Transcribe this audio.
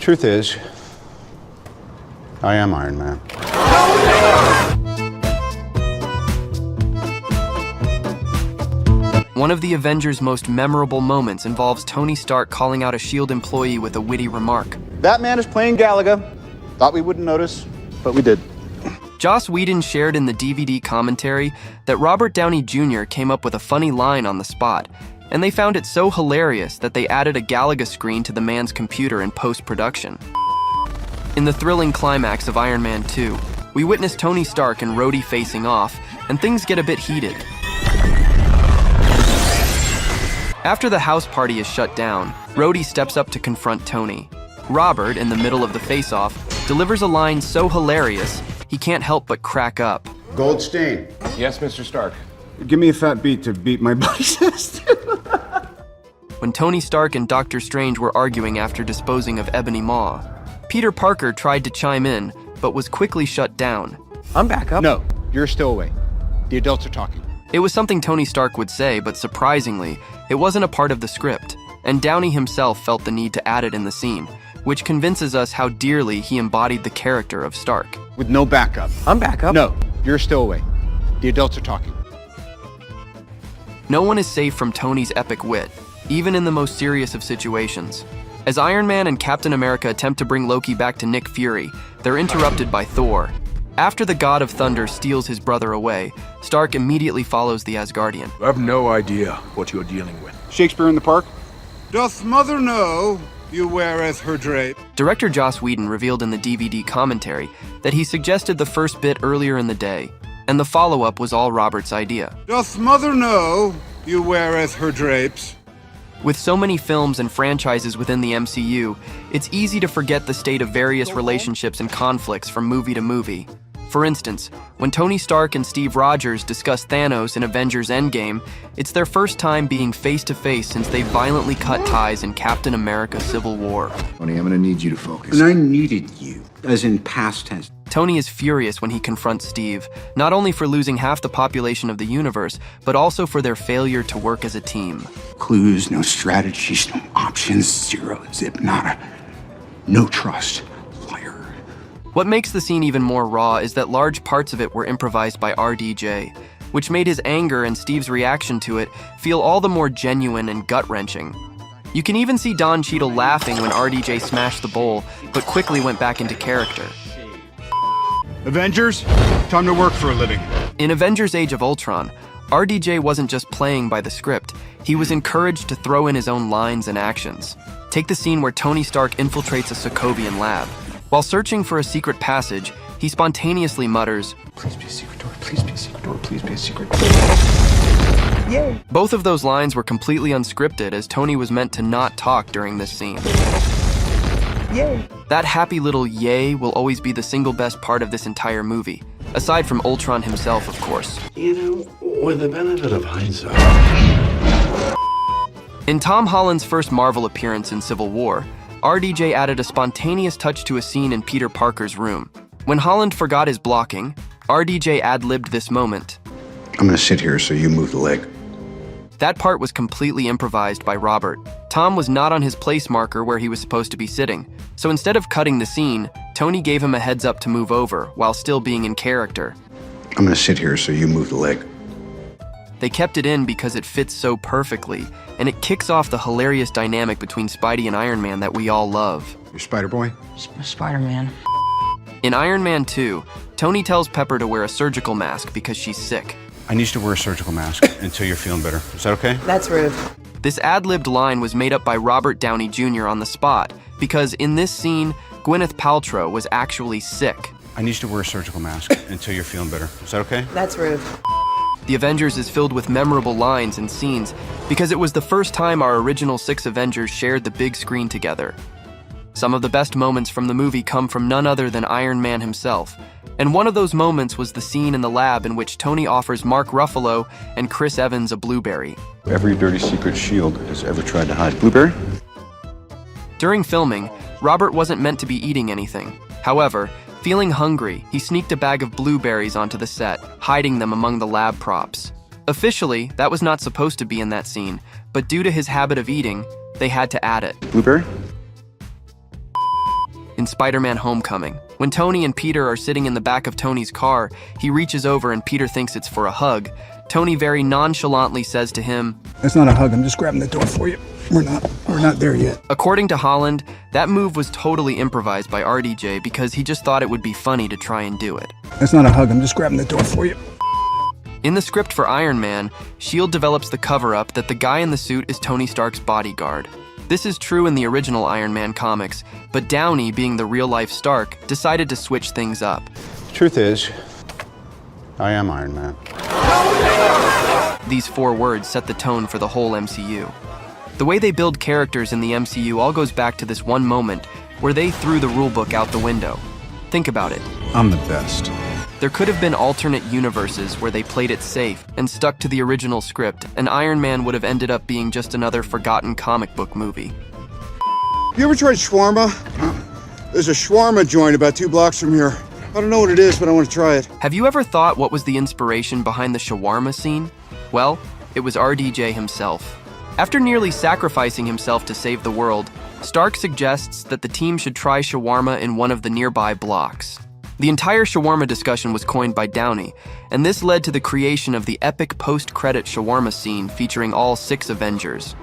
Truth is, I am Iron Man. One of the Avengers' most memorable moments involves Tony Stark calling out a S.H.I.E.L.D. employee with a witty remark. That man is playing Galaga. Thought we wouldn't notice, but we did. Joss Whedon shared in the DVD commentary that Robert Downey Jr. came up with a funny line on the spot, and they found it so hilarious that they added a Galaga screen to the man's computer in post-production. In the thrilling climax of Iron Man 2, we witness Tony Stark and Rhodey facing off, and things get a bit heated. After the house party is shut down, Rhodey steps up to confront Tony. Robert, in the middle of the face-off, delivers a line so hilarious, he can't help but crack up. Goldstein. Yes, Mr. Stark. Give me a fat beat to beat my buddy's ass. When Tony Stark and Doctor Strange were arguing after disposing of Ebony Maw, Peter Parker tried to chime in, but was quickly shut down. I'm back up. No, you're still away. The adults are talking. It was something Tony Stark would say, but surprisingly, it wasn't a part of the script, and Downey himself felt the need to add it in the scene, which convinces us how dearly he embodied the character of Stark. With no backup. I'm back up. No, you're still away. The adults are talking. No one is safe from Tony's epic wit, even in the most serious of situations. As Iron Man and Captain America attempt to bring Loki back to Nick Fury, they're interrupted by Thor. After the God of Thunder steals his brother away, Stark immediately follows the Asgardian. I have no idea what you're dealing with. Shakespeare in the Park? Doth mother know you weareth her drape? Director Joss Whedon revealed in the DVD commentary that he suggested the first bit earlier in the day, and the follow-up was all Robert's idea. Doth mother know you weareth her drapes? With so many films and franchises within the MCU, it's easy to forget the state of various relationships and conflicts from movie to movie. For instance, when Tony Stark and Steve Rogers discuss Thanos in Avengers Endgame, it's their first time being face-to-face since they violently cut ties in Captain America Civil War. Tony, I'm gonna need you to focus. And I needed you, as in past tense. Tony is furious when he confronts Steve, not only for losing half the population of the universe, but also for their failure to work as a team. Clues, no strategies, no options, zero zip, nada. No trust. Liar. What makes the scene even more raw is that large parts of it were improvised by RDJ, which made his anger and Steve's reaction to it feel all the more genuine and gut-wrenching. You can even see Don Cheadle laughing when RDJ smashed the bowl, but quickly went back into character. Avengers, time to work for a living. In Avengers Age of Ultron, RDJ wasn't just playing by the script, he was encouraged to throw in his own lines and actions. Take the scene where Tony Stark infiltrates a Sokovian lab. While searching for a secret passage, he spontaneously mutters, Please be a secret door, please be a secret door, please be a secret door. Yay. Both of those lines were completely unscripted as Tony was meant to not talk during this scene. Yay. That happy little yay will always be the single best part of this entire movie, aside from Ultron himself, of course. You know, with the benefit of hindsight. In Tom Holland's first Marvel appearance in Civil War, RDJ added a spontaneous touch to a scene in Peter Parker's room. When Holland forgot his blocking, RDJ ad-libbed this moment. I'm gonna sit here so you move the leg. That part was completely improvised by Robert. Tom was not on his place marker where he was supposed to be sitting, so instead of cutting the scene, Tony gave him a heads up to move over while still being in character. I'm gonna sit here so you move the leg. They kept it in because it fits so perfectly, and it kicks off the hilarious dynamic between Spidey and Iron Man that we all love. You're Spider-Boy? Spider-Man. In Iron Man 2, Tony tells Pepper to wear a surgical mask because she's sick. I need you to wear a surgical mask until you're feeling better. Is that okay? That's rude. This ad-libbed line was made up by Robert Downey Jr. on the spot because in this scene, Gwyneth Paltrow was actually sick. I need you to wear a surgical mask until you're feeling better. Is that okay? That's rude. The Avengers is filled with memorable lines and scenes because it was the first time our original 6 Avengers shared the big screen together. Some of the best moments from the movie come from none other than Iron Man himself, and one of those moments was the scene in the lab in which Tony offers Mark Ruffalo and Chris Evans a blueberry. Every dirty secret S.H.I.E.L.D. has ever tried to hide. Blueberry? During filming, Robert wasn't meant to be eating anything. However, feeling hungry, he sneaked a bag of blueberries onto the set, hiding them among the lab props. Officially, that was not supposed to be in that scene, but due to his habit of eating, they had to add it. Blueberry? in Spider-Man Homecoming. When Tony and Peter are sitting in the back of Tony's car, he reaches over and Peter thinks it's for a hug. Tony very nonchalantly says to him, That's not a hug. I'm just grabbing the door for you. We're not there yet. According to Holland, that move was totally improvised by RDJ because he just thought it would be funny to try and do it. That's not a hug. I'm just grabbing the door for you. In the script for Iron Man, S.H.I.E.L.D. develops the cover-up that the guy in the suit is Tony Stark's bodyguard. This is true in the original Iron Man comics, but Downey, being the real-life Stark, decided to switch things up. Truth is, I am Iron Man. These 4 words set the tone for the whole MCU. The way they build characters in the MCU all goes back to this one moment where they threw the rulebook out the window. Think about it. I'm the best. There could have been alternate universes where they played it safe and stuck to the original script, and Iron Man would have ended up being just another forgotten comic book movie. You ever tried shawarma? There's a shawarma joint about 2 blocks from here. I don't know what it is, but I want to try it. Have you ever thought what was the inspiration behind the shawarma scene? Well, it was RDJ himself. After nearly sacrificing himself to save the world, Stark suggests that the team should try shawarma in one of the nearby blocks. The entire shawarma discussion was coined by Downey, and this led to the creation of the epic post-credit shawarma scene featuring all 6 Avengers.